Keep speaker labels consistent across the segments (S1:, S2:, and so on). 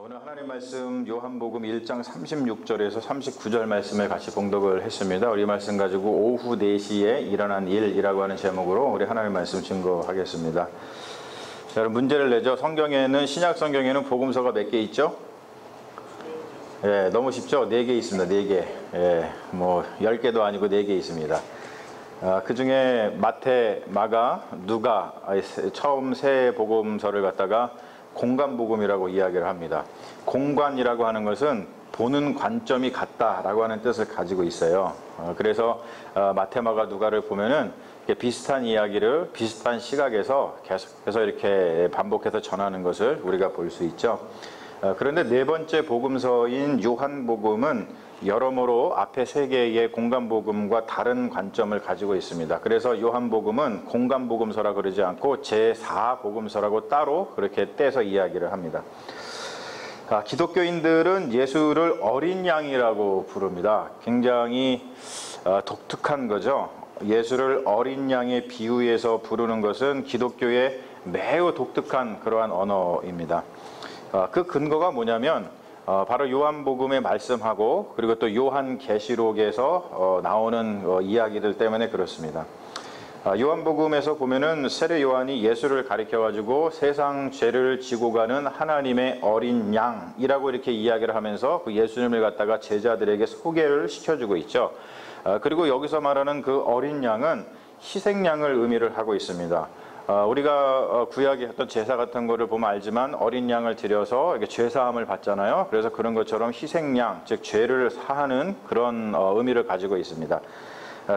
S1: 오늘 하나님 말씀 요한복음 1장 36절에서 39절 말씀을 같이 봉독을 했습니다. 우리 말씀 가지고 오후 4시에 일어난 일이라고 하는 제목으로 우리 하나님 말씀 증거하겠습니다. 자, 여러분 문제를 내죠. 성경에는 신약 성경에는 복음서가 몇 개 있죠? 예, 너무 쉽죠? 4개 있습니다. 4개. 예, 뭐 10개도 아니고 4개 있습니다. 그 중에 마태, 마가, 누가 처음 세 복음서를 갖다가 공간복음이라고 이야기를 합니다. 공간이라고 하는 것은 보는 관점이 같다라고 하는 뜻을 가지고 있어요. 그래서 마태, 마가, 누가를 보면은 비슷한 이야기를 비슷한 시각에서 계속해서 이렇게 반복해서 전하는 것을 우리가 볼 수 있죠. 그런데 네 번째 복음서인 요한복음은 여러모로 앞에 세 개의 공간복음과 다른 관점을 가지고 있습니다. 그래서 요한복음은 공간복음서라 그러지 않고 제4복음서라고 따로 그렇게 떼서 이야기를 합니다. 기독교인들은 예수를 어린 양이라고 부릅니다. 굉장히 독특한 거죠. 예수를 어린 양의 비유에서 부르는 것은 기독교의 매우 독특한 그러한 언어입니다. 그 근거가 뭐냐면 바로 요한복음의 말씀하고 그리고 또 요한계시록에서 나오는 이야기들 때문에 그렇습니다. 요한복음에서 보면은 세례 요한이 예수를 가리켜가지고 세상 죄를 지고 가는 하나님의 어린 양이라고 이렇게 이야기를 하면서 그 예수님을 갖다가 제자들에게 소개를 시켜주고 있죠. 그리고 여기서 말하는 그 어린 양은 희생양을 의미를 하고 있습니다. 우리가 구약에 했던 제사 같은 거를 보면 알지만 어린 양을 들여서 이렇게 죄사함을 받잖아요. 그래서 그런 것처럼 희생양, 즉 죄를 사하는 그런 의미를 가지고 있습니다.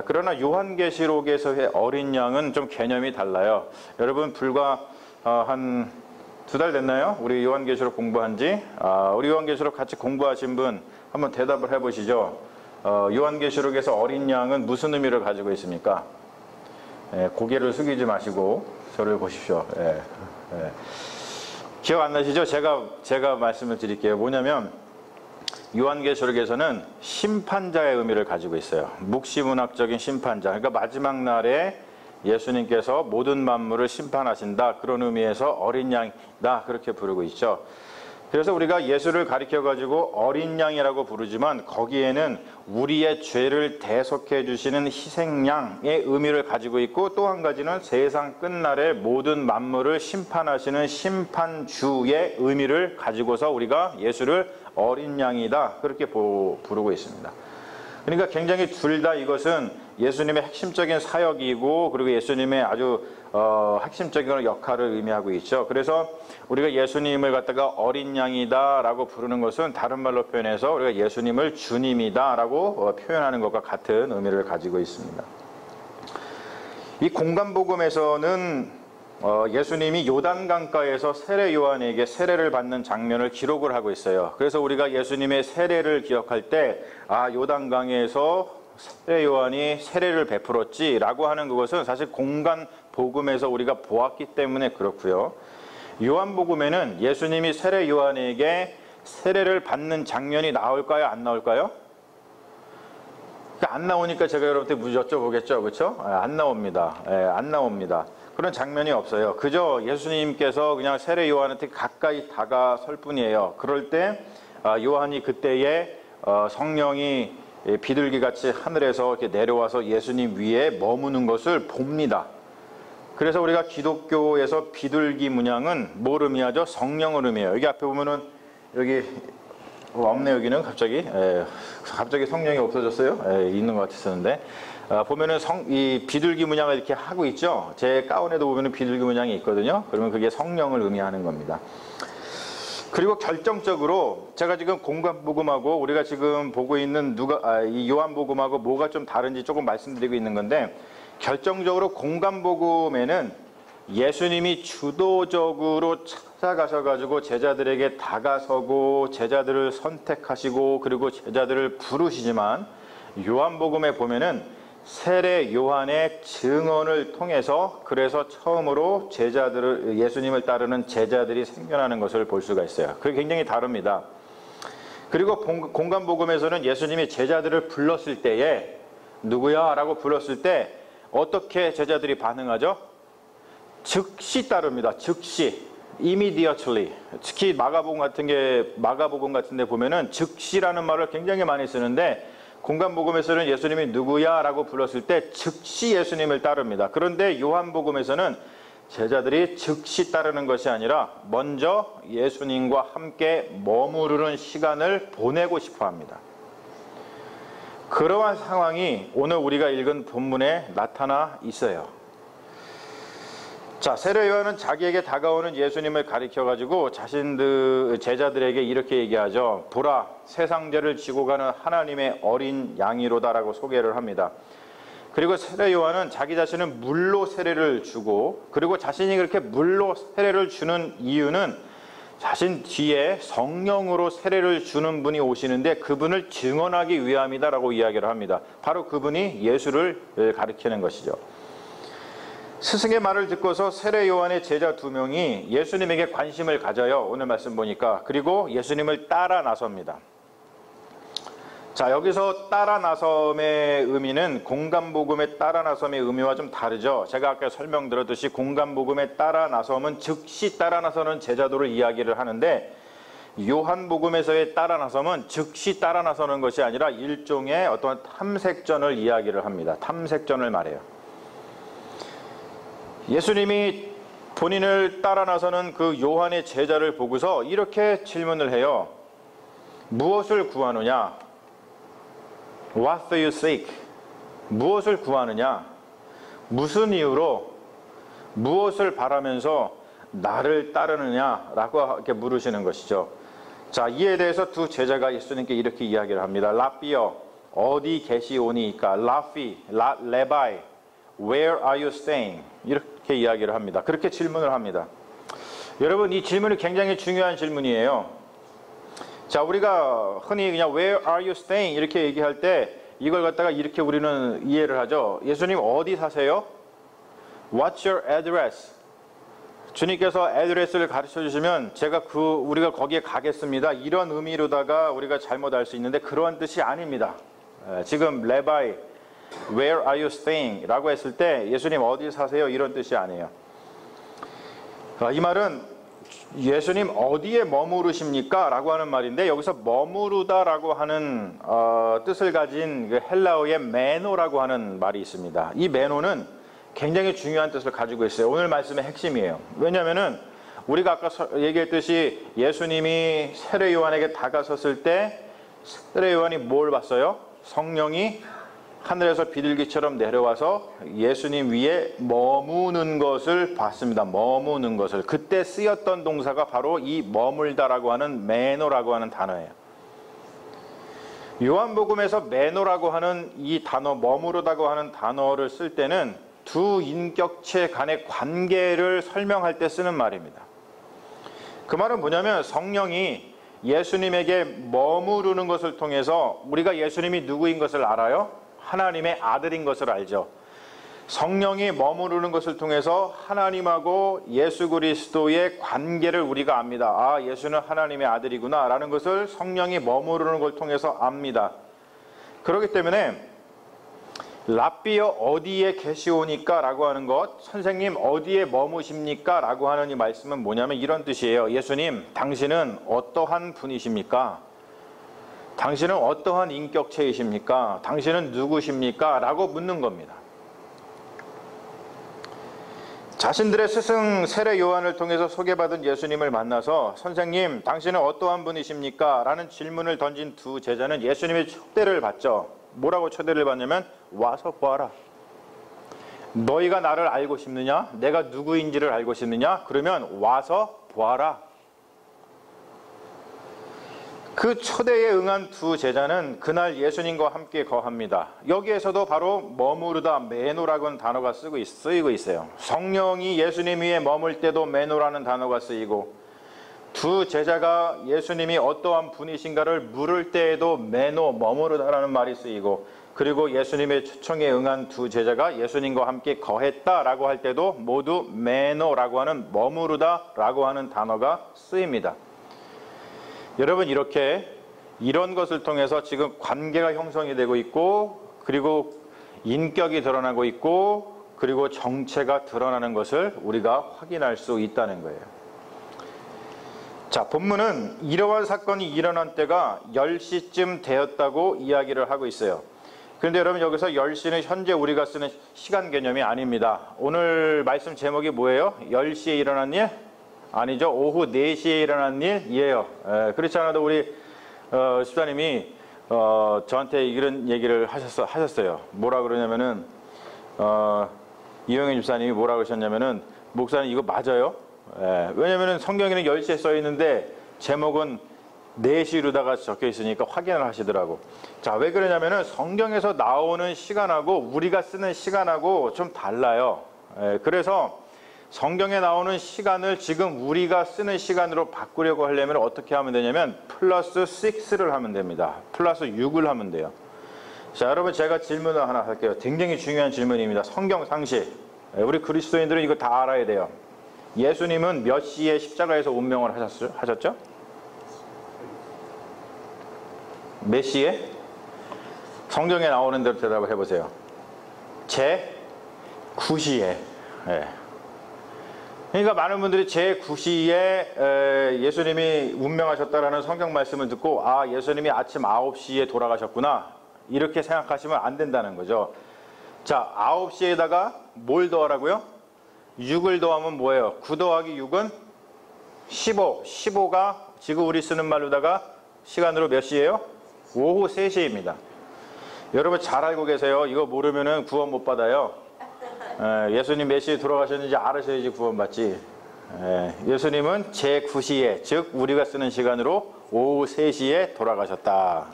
S1: 그러나 요한계시록에서의 어린 양은 좀 개념이 달라요. 여러분 불과 한 2달 됐나요? 우리 요한계시록 공부한 지? 우리 요한계시록 같이 공부하신 분 한번 대답을 해보시죠. 요한계시록에서 어린 양은 무슨 의미를 가지고 있습니까? 고개를 숙이지 마시고 저를 보십시오. 기억 안 나시죠? 제가 말씀을 드릴게요. 뭐냐면 요한계시록에서는 심판자의 의미를 가지고 있어요. 묵시문학적인 심판자. 그러니까 마지막 날에 예수님께서 모든 만물을 심판하신다. 그런 의미에서 어린 양이다. 그렇게 부르고 있죠. 그래서 우리가 예수를 가리켜가지고 어린 양이라고 부르지만 거기에는 우리의 죄를 대속해 주시는 희생양의 의미를 가지고 있고 또 한 가지는 세상 끝날에 모든 만물을 심판하시는 심판주의 의미를 가지고서 우리가 예수를 어린 양이다 그렇게 부르고 있습니다. 그러니까 굉장히 둘 다 이것은 예수님의 핵심적인 사역이고 그리고 예수님의 아주 핵심적인 역할을 의미하고 있죠. 그래서 우리가 예수님을 갖다가 어린 양이다 라고 부르는 것은 다른 말로 표현해서 우리가 예수님을 주님이다 라고 표현하는 것과 같은 의미를 가지고 있습니다. 이 공간복음에서는 예수님이 요단강가에서 세례 요한에게 세례를 받는 장면을 기록을 하고 있어요. 그래서 우리가 예수님의 세례를 기억할 때 요단강에서 세례 요한이 세례를 베풀었지 라고 하는 그것은 사실 공간복음에서 우리가 보았기 때문에 그렇고요. 요한복음에는 예수님이 세례 요한에게 세례를 받는 장면이 나올까요? 안 나올까요? 안 나오니까 제가 여러분한테 여쭤보겠죠. 그렇죠? 안 나옵니다. 안 나옵니다. 그런 장면이 없어요. 그저 예수님께서 그냥 세례 요한한테 가까이 다가설 뿐이에요. 그럴 때 요한이 그때에 성령이 비둘기같이 하늘에서 이렇게 내려와서 예수님 위에 머무는 것을 봅니다. 그래서 우리가 기독교에서 비둘기 문양은 뭘 의미하죠? 성령을 의미해요. 여기 앞에 보면은 여기 없네. 여기는 갑자기 성령이 없어졌어요. 있는 것 같았었는데 보면은 이 비둘기 문양을 이렇게 하고 있죠. 제 가운에도 보면은 비둘기 문양이 있거든요. 그러면 그게 성령을 의미하는 겁니다. 그리고 결정적으로 제가 지금 공간복음하고 우리가 지금 보고 있는 이 요한복음하고 뭐가 좀 다른지 조금 말씀드리고 있는 건데 결정적으로 공간복음에는 예수님이 주도적으로 찾아가셔가지고 제자들에게 다가서고 제자들을 선택하시고 그리고 제자들을 부르시지만 요한복음에 보면은 세례 요한의 증언을 통해서 그래서 처음으로 예수님을 따르는 제자들이 생겨나는 것을 볼 수가 있어요. 그게 굉장히 다릅니다. 그리고 공간복음에서는 예수님이 제자들을 불렀을 때에 누구야? 라고 불렀을 때 어떻게 제자들이 반응하죠? 즉시 따릅니다. 즉시. immediately. 특히 마가복음 같은 데 보면은 즉시라는 말을 굉장히 많이 쓰는데 공간복음에서는 예수님이 누구야라고 불렀을 때 즉시 예수님을 따릅니다. 그런데 요한복음에서는 제자들이 즉시 따르는 것이 아니라 먼저 예수님과 함께 머무르는 시간을 보내고 싶어 합니다. 그러한 상황이 오늘 우리가 읽은 본문에 나타나 있어요. 자, 세례 요한은 자기에게 다가오는 예수님을 가리켜가지고 제자들에게 이렇게 얘기하죠. 보라, 세상 죄를 지고 가는 하나님의 어린 양이로다라고 소개를 합니다. 그리고 세례 요한은 자기 자신은 물로 세례를 주고, 그리고 자신이 그렇게 물로 세례를 주는 이유는 자신 뒤에 성령으로 세례를 주는 분이 오시는데 그분을 증언하기 위함이다라고 이야기를 합니다. 바로 그분이 예수를 가리키는 것이죠. 스승의 말을 듣고서 세례 요한의 제자 2명이 예수님에게 관심을 가져요. 오늘 말씀 보니까. 그리고 예수님을 따라 나섭니다. 자, 여기서 따라 나섬의 의미는 공간복음의 따라 나섬의 의미와 좀 다르죠. 제가 아까 설명드렸듯이 공간복음의 따라 나섬은 즉시 따라 나서는 제자도를 이야기를 하는데, 요한복음에서의 따라 나섬은 즉시 따라 나서는 것이 아니라 일종의 어떤 탐색전을 이야기를 합니다. 탐색전을 말해요. 예수님이 본인을 따라 나서는 그 요한의 제자를 보고서 이렇게 질문을 해요. 무엇을 구하느냐? What do you seek? 무엇을 구하느냐? 무슨 이유로 무엇을 바라면서 나를 따르느냐라고 이렇게 물으시는 것이죠. 자, 이에 대해서 두 제자가 예수님께 이렇게 이야기를 합니다. 라비어, 어디 계시오니까? 레바이, where are you staying? 이렇게 이야기를 합니다. 그렇게 질문을 합니다. 여러분, 이 질문이 굉장히 중요한 질문이에요. 자, 우리가 흔히 그냥 where are you staying 이렇게 얘기할 때 이걸 갖다가 이렇게 우리는 이해를 하죠. 예수님 어디 사세요? What's your address? 주님께서 address를 가르쳐 주시면 우리가 거기에 가겠습니다. 이런 의미로다가 우리가 잘못 알 수 있는데 그러한 뜻이 아닙니다. 지금 레바이, where are you staying? 라고 했을 때 예수님 어디 사세요? 이런 뜻이 아니에요. 이 말은 예수님 어디에 머무르십니까? 라고 하는 말인데, 여기서 머무르다 라고 하는 뜻을 가진 그 헬라어의 메노라고 하는 말이 있습니다. 이 메노는 굉장히 중요한 뜻을 가지고 있어요. 오늘 말씀의 핵심이에요. 왜냐하면 우리가 아까 얘기했듯이 예수님이 세례 요한에게 다가섰을 때 세례 요한이 뭘 봤어요? 성령이 하늘에서 비둘기처럼 내려와서 예수님 위에 머무는 것을 봤습니다. 머무는 것을. 그때 쓰였던 동사가 바로 이 머물다라고 하는 메노라고 하는 단어예요. 요한복음에서 메노라고 하는 이 단어, 머무르다고 하는 단어를 쓸 때는 두 인격체 간의 관계를 설명할 때 쓰는 말입니다. 그 말은 뭐냐면 성령이 예수님에게 머무르는 것을 통해서 우리가 예수님이 누구인 것을 알아요? 하나님의 아들인 것을 알죠. 성령이 머무르는 것을 통해서 하나님하고 예수 그리스도의 관계를 우리가 압니다. 아, 예수는 하나님의 아들이구나 라는 것을 성령이 머무르는 걸 통해서 압니다. 그렇기 때문에 라비어 어디에 계시오니까 라고 하는 것, 선생님 어디에 머무십니까? 라고 하는 이 말씀은 뭐냐면 이런 뜻이에요. 예수님, 당신은 어떠한 분이십니까? 당신은 어떠한 인격체이십니까? 당신은 누구십니까? 라고 묻는 겁니다. 자신들의 스승 세례 요한을 통해서 소개받은 예수님을 만나서 선생님, 당신은 어떠한 분이십니까? 라는 질문을 던진 두 제자는 예수님의 초대를 받죠. 뭐라고 초대를 받냐면 와서 보아라. 너희가 나를 알고 싶느냐? 내가 누구인지를 알고 싶느냐? 그러면 와서 보아라. 그 초대에 응한 두 제자는 그날 예수님과 함께 거합니다. 여기에서도 바로 머무르다, 메노라고 하는 단어가 쓰이고 있어요. 성령이 예수님 위에 머물 때도 메노라는 단어가 쓰이고, 두 제자가 예수님이 어떠한 분이신가를 물을 때에도 메노, 머무르다라는 말이 쓰이고, 그리고 예수님의 초청에 응한 두 제자가 예수님과 함께 거했다라고 할 때도 모두 메노라고 하는 머무르다라고 하는 단어가 쓰입니다. 여러분, 이런 것을 통해서 지금 관계가 형성이 되고 있고, 그리고 인격이 드러나고 있고, 그리고 정체가 드러나는 것을 우리가 확인할 수 있다는 거예요. 자, 본문은 이러한 사건이 일어난 때가 10시쯤 되었다고 이야기를 하고 있어요. 그런데 여러분, 여기서 10시는 현재 우리가 쓰는 시간 개념이 아닙니다. 오늘 말씀 제목이 뭐예요? 10시에 일어난 일? 아니죠. 오후 4시에 일어난 일이에요. 그렇지 않아도 우리 집사님이 저한테 이런 얘기를 하셨어요. 뭐라 그러냐면은 이영애 집사님이 뭐라 그러셨냐면은, 목사님 이거 맞아요? 왜냐면은 성경에는 10시에 써 있는데 제목은 4시로다가 적혀 있으니까 확인을 하시더라고. 자, 왜 그러냐면은 성경에서 나오는 시간하고 우리가 쓰는 시간하고 좀 달라요. 그래서 성경에 나오는 시간을 지금 우리가 쓰는 시간으로 바꾸려고 하려면 어떻게 하면 되냐면 플러스 6를 하면 됩니다. 플러스 6을 하면 돼요. 자, 여러분, 제가 질문을 하나 할게요. 굉장히 중요한 질문입니다. 성경 상식. 우리 그리스도인들은 이거 다 알아야 돼요. 예수님은 몇 시에 십자가에서 운명을 하셨죠? 몇 시에? 성경에 나오는 대로 대답을 해보세요. 제 9시에. 그러니까 많은 분들이 제 9시에 예수님이 운명하셨다라는 성경 말씀을 듣고, 아, 예수님이 아침 9시에 돌아가셨구나, 이렇게 생각하시면 안 된다는 거죠. 자, 9시에다가 뭘 더하라고요? 6을 더하면 뭐예요? 9 더하기 6은 15. 15가 지금 우리 쓰는 말로다가 시간으로 몇 시예요? 오후 3시입니다. 여러분 잘 알고 계세요. 이거 모르면은 구원 못 받아요. 예수님 몇 시에 돌아가셨는지 알으셔야지 구원 받지. 예수님은 제 9시에, 즉 우리가 쓰는 시간으로 오후 3시에 돌아가셨다.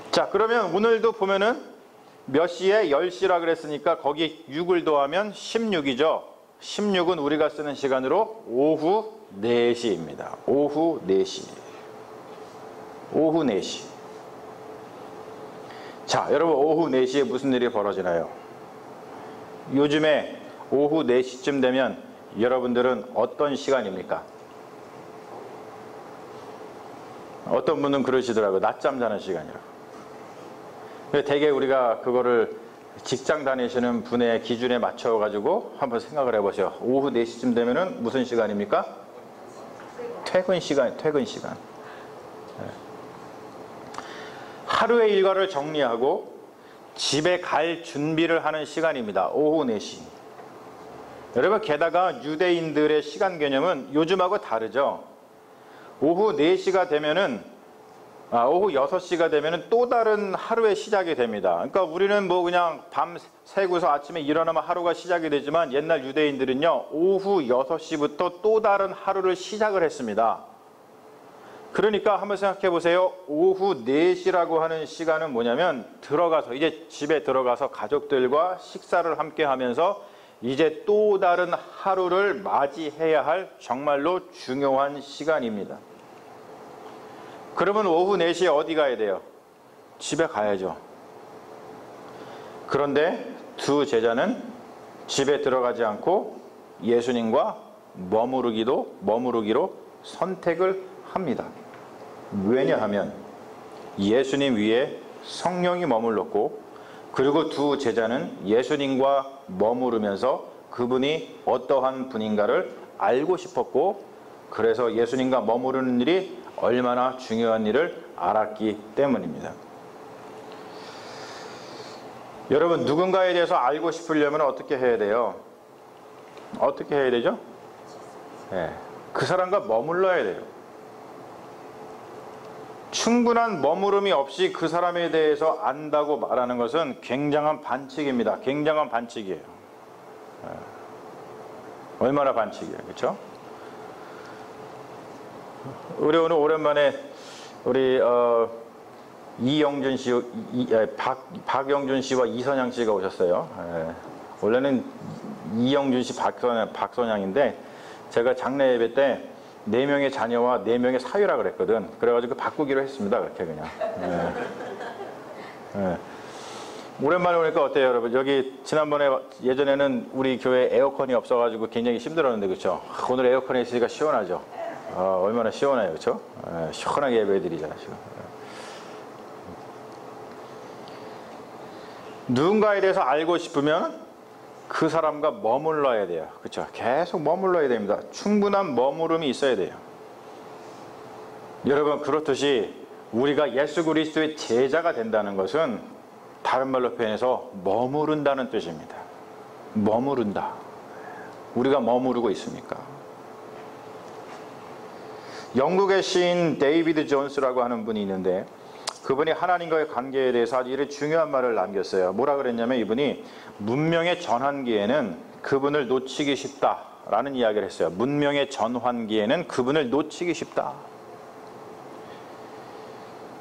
S1: 자, 그러면 오늘도 보면은 몇 시에? 10시라 그랬으니까 거기 6을 더하면 16이죠. 16은 우리가 쓰는 시간으로 오후 4시입니다. 오후 4시. 오후 4시. 자, 여러분, 오후 4시에 무슨 일이 벌어지나요? 요즘에 오후 4시쯤 되면 여러분들은 어떤 시간입니까? 어떤 분은 그러시더라고요. 낮잠 자는 시간이라고. 되게 우리가 그거를 직장 다니시는 분의 기준에 맞춰가지고 한번 생각을 해보세요. 오후 4시쯤 되면은 무슨 시간입니까? 퇴근 시간. 하루의 일과를 정리하고 집에 갈 준비를 하는 시간입니다. 오후 4시. 여러분, 게다가 유대인들의 시간 개념은 요즘하고 다르죠. 오후 4시가 되면은 오후 6시가 되면은 또 다른 하루의 시작이 됩니다. 그러니까 우리는 뭐 그냥 밤 새고서 아침에 일어나면 하루가 시작이 되지만 옛날 유대인들은요, 오후 6시부터 또 다른 하루를 시작을 했습니다. 그러니까 한번 생각해 보세요. 오후 4시라고 하는 시간은 뭐냐면 들어가서, 이제 집에 들어가서 가족들과 식사를 함께 하면서 이제 또 다른 하루를 맞이해야 할 정말로 중요한 시간입니다. 그러면 오후 4시에 어디 가야 돼요? 집에 가야죠. 그런데 두 제자는 집에 들어가지 않고 예수님과 머무르기로 선택을 합니다. 왜냐하면 예수님 위에 성령이 머물렀고, 그리고 두 제자는 예수님과 머무르면서 그분이 어떠한 분인가를 알고 싶었고, 그래서 예수님과 머무르는 일이 얼마나 중요한 일을 알았기 때문입니다. 여러분, 누군가에 대해서 알고 싶으려면 어떻게 해야 돼요? 어떻게 해야 되죠? 그 사람과 머물러야 돼요. 충분한 머무름이 없이 그 사람에 대해서 안다고 말하는 것은 굉장한 반칙입니다. 굉장한 반칙이에요. 얼마나 반칙이에요, 그렇죠? 우리 오늘 오랜만에 우리 이영준 씨, 박영준 씨와 이선양 씨가 오셨어요. 원래는 이영준 씨, 박선양인데 제가 장례 예배 때 4명의 자녀와 4명의 사유라 그랬거든. 그래가지고 바꾸기로 했습니다. 그렇게 그냥. 오랜만에 오니까 어때요, 여러분? 여기 지난번에 예전에는 우리 교회 에어컨이 없어가지고 굉장히 힘들었는데, 그렇죠? 오늘 에어컨이 있으니까 시원하죠. 얼마나 시원해요, 그렇죠? 시원하게 예배드리잖아요, 지금. 누군가에 대해서 알고 싶으면 그 사람과 머물러야 돼요. 그렇죠? 계속 머물러야 됩니다. 충분한 머무름이 있어야 돼요. 여러분, 그렇듯이 우리가 예수 그리스도의 제자가 된다는 것은 다른 말로 표현해서 머무른다는 뜻입니다. 머무른다. 우리가 머무르고 있습니까? 영국의 시인 데이비드 존스라고 하는 분이 있는데, 그분이 하나님과의 관계에 대해서 아주 이런 중요한 말을 남겼어요. 뭐라 그랬냐면, 이분이 문명의 전환기에는 그분을 놓치기 쉽다라는 이야기를 했어요. 문명의 전환기에는 그분을 놓치기 쉽다.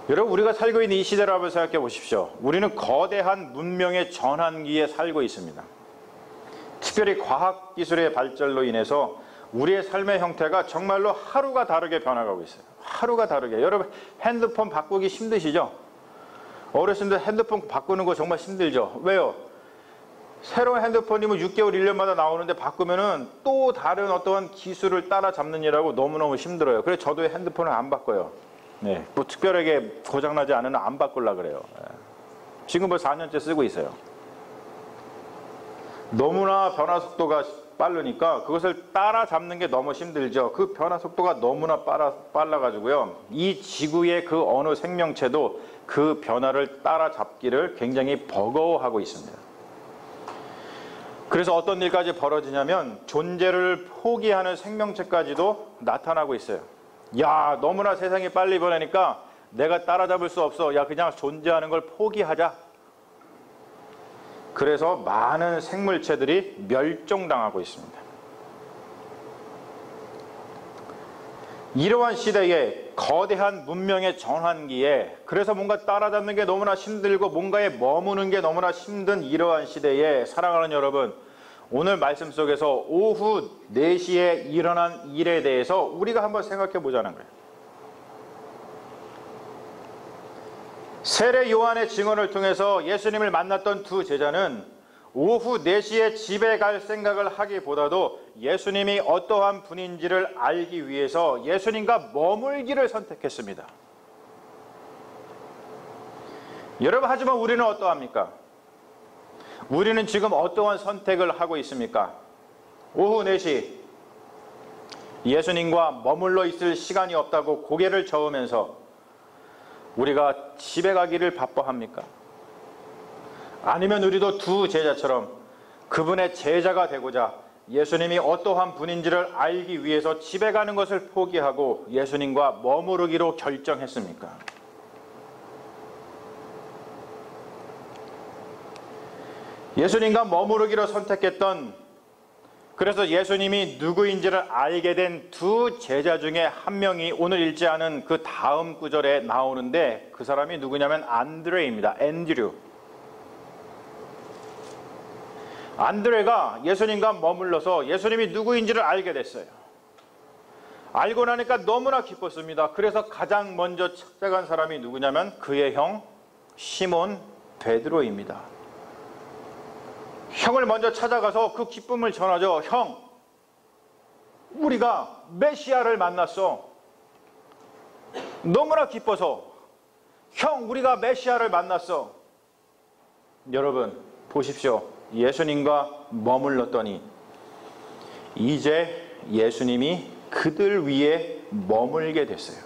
S1: 여러분, 우리가 살고 있는 이 시대를 한번 생각해 보십시오. 우리는 거대한 문명의 전환기에 살고 있습니다. 특별히 과학기술의 발전로 인해서 우리의 삶의 형태가 정말로 하루가 다르게 변화가고 있어요. 하루가 다르게. 여러분, 핸드폰 바꾸기 힘드시죠? 어르신들 핸드폰 바꾸는 거 정말 힘들죠? 왜요? 새로운 핸드폰이면 6개월, 1년마다 나오는데 바꾸면은 또 다른 어떠한 기술을 따라잡느냐고 너무너무 힘들어요. 그래서 저도 핸드폰을 안 바꿔요. 네, 뭐 특별하게 고장나지 않으면 안 바꾸려고 그래요. 지금 벌써 4년째 쓰고 있어요. 너무나 변화 속도가 빠르니까 그것을 따라잡는 게 너무 힘들죠. 그 변화 속도가 너무나 빨라가지고요. 이 지구의 그 어느 생명체도 그 변화를 따라잡기를 굉장히 버거워하고 있습니다. 그래서 어떤 일까지 벌어지냐면 존재를 포기하는 생명체까지도 나타나고 있어요. 야, 너무나 세상이 빨리 변하니까 내가 따라잡을 수 없어. 야, 그냥 존재하는 걸 포기하자. 그래서 많은 생물체들이 멸종당하고 있습니다. 이러한 시대에 거대한 문명의 전환기에, 그래서 뭔가 따라잡는 게 너무나 힘들고 뭔가에 머무는 게 너무나 힘든 이러한 시대에 사랑하는 여러분, 오늘 말씀 속에서 오후 4시에 일어난 일에 대해서 우리가 한번 생각해 보자는 거예요. 세례 요한의 증언을 통해서 예수님을 만났던 두 제자는 오후 4시에 집에 갈 생각을 하기보다도 예수님이 어떠한 분인지를 알기 위해서 예수님과 머물기를 선택했습니다. 여러분, 하지만 우리는 어떠합니까? 우리는 지금 어떠한 선택을 하고 있습니까? 오후 4시 예수님과 머물러 있을 시간이 없다고 고개를 저으면서 우리가 집에 가기를 바빠합니까? 아니면 우리도 두 제자처럼 그분의 제자가 되고자 예수님이 어떠한 분인지를 알기 위해서 집에 가는 것을 포기하고 예수님과 머무르기로 결정했습니까? 예수님과 머무르기로 선택했던, 그래서 예수님이 누구인지를 알게 된 두 제자 중에 한 명이 오늘 읽지 않은 그 다음 구절에 나오는데, 그 사람이 누구냐면 안드레입니다. 앤드류. 안드레가 예수님과 머물러서 예수님이 누구인지를 알게 됐어요. 알고 나니까 너무나 기뻤습니다. 그래서 가장 먼저 찾아간 사람이 누구냐면 그의 형 시몬 베드로입니다. 형을 먼저 찾아가서 그 기쁨을 전하죠. 형, 우리가 메시아를 만났어. 너무나 기뻐서, 형, 우리가 메시아를 만났어. 여러분 보십시오. 예수님과 머물렀더니 이제 예수님이 그들 위에 머물게 됐어요.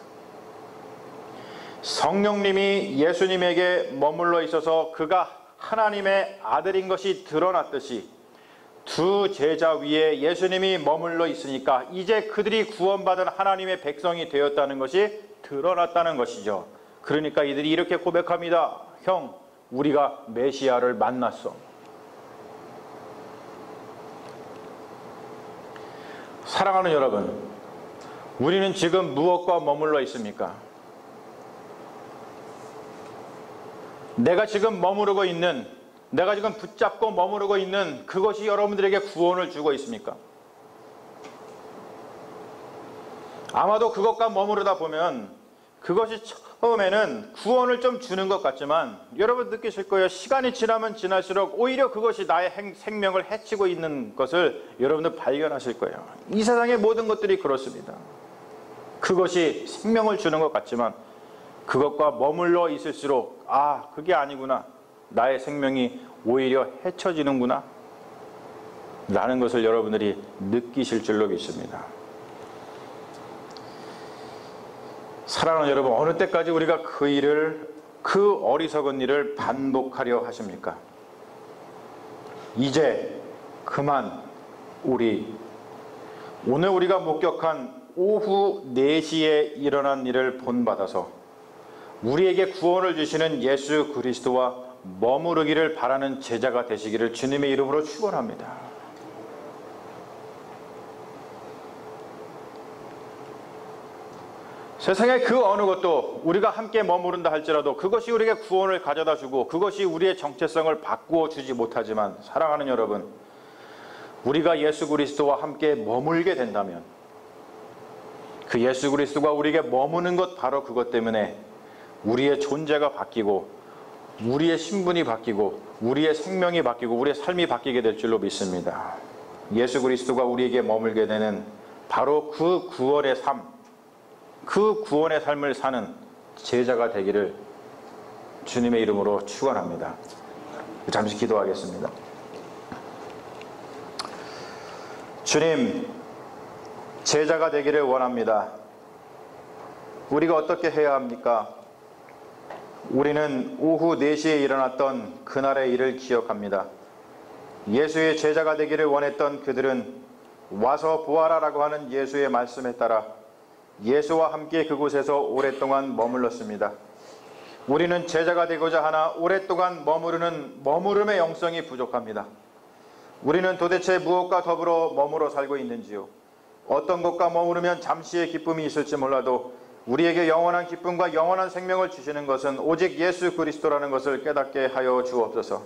S1: 성령님이 예수님에게 머물러 있어서 그가 하나님의 아들인 것이 드러났듯이 두 제자 위에 예수님이 머물러 있으니까 이제 그들이 구원받은 하나님의 백성이 되었다는 것이 드러났다는 것이죠. 그러니까 이들이 이렇게 고백합니다. 형, 우리가 메시아를 만났어. 사랑하는 여러분, 우리는 지금 무엇과 머물러 있습니까? 내가 지금 머무르고 있는, 내가 지금 붙잡고 머무르고 있는 그것이 여러분들에게 구원을 주고 있습니까? 아마도 그것과 머무르다 보면 그것이 처음에는 구원을 좀 주는 것 같지만 여러분 느끼실 거예요. 시간이 지나면 지날수록 오히려 그것이 나의 생명을 해치고 있는 것을 여러분들 발견하실 거예요. 이 세상의 모든 것들이 그렇습니다. 그것이 생명을 주는 것 같지만 그것과 머물러 있을수록 그게 아니구나. 나의 생명이 오히려 해쳐지는구나. 라는 것을 여러분들이 느끼실 줄로 믿습니다. 사랑하는 여러분, 어느 때까지 우리가 그 어리석은 일을 반복하려 하십니까? 이제 그만 오늘 우리가 목격한 오후 4시에 일어난 일을 본받아서 우리에게 구원을 주시는 예수 그리스도와 머무르기를 바라는 제자가 되시기를 주님의 이름으로 축원합니다. 세상의 그 어느 것도 우리가 함께 머무른다 할지라도 그것이 우리에게 구원을 가져다 주고 그것이 우리의 정체성을 바꾸어 주지 못하지만, 사랑하는 여러분, 우리가 예수 그리스도와 함께 머물게 된다면 그 예수 그리스도가 우리에게 머무는 것, 바로 그것 때문에 우리의 존재가 바뀌고 우리의 신분이 바뀌고 우리의 생명이 바뀌고 우리의 삶이 바뀌게 될 줄로 믿습니다. 예수 그리스도가 우리에게 머물게 되는 바로 그 구원의 삶, 그 구원의 삶을 사는 제자가 되기를 주님의 이름으로 축원합니다. 잠시 기도하겠습니다. 주님, 제자가 되기를 원합니다. 우리가 어떻게 해야 합니까? 우리는 오후 4시에 일어났던 그날의 일을 기억합니다. 예수의 제자가 되기를 원했던 그들은 와서 보아라라고 하는 예수의 말씀에 따라 예수와 함께 그곳에서 오랫동안 머물렀습니다. 우리는 제자가 되고자 하나 오랫동안 머무름의 영성이 부족합니다. 우리는 도대체 무엇과 더불어 머물러 살고 있는지요? 어떤 것과 머무르면 잠시의 기쁨이 있을지 몰라도 우리에게 영원한 기쁨과 영원한 생명을 주시는 것은 오직 예수 그리스도라는 것을 깨닫게 하여 주옵소서.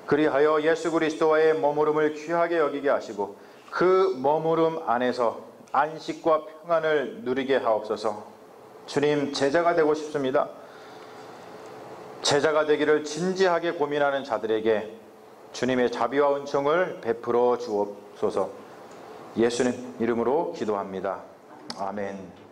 S1: 그리하여 예수 그리스도와의 머무름을 귀하게 여기게 하시고 그 머무름 안에서 안식과 평안을 누리게 하옵소서. 주님, 제자가 되고 싶습니다. 제자가 되기를 진지하게 고민하는 자들에게 주님의 자비와 은총을 베풀어 주옵소서. 예수님 이름으로 기도합니다. 아멘.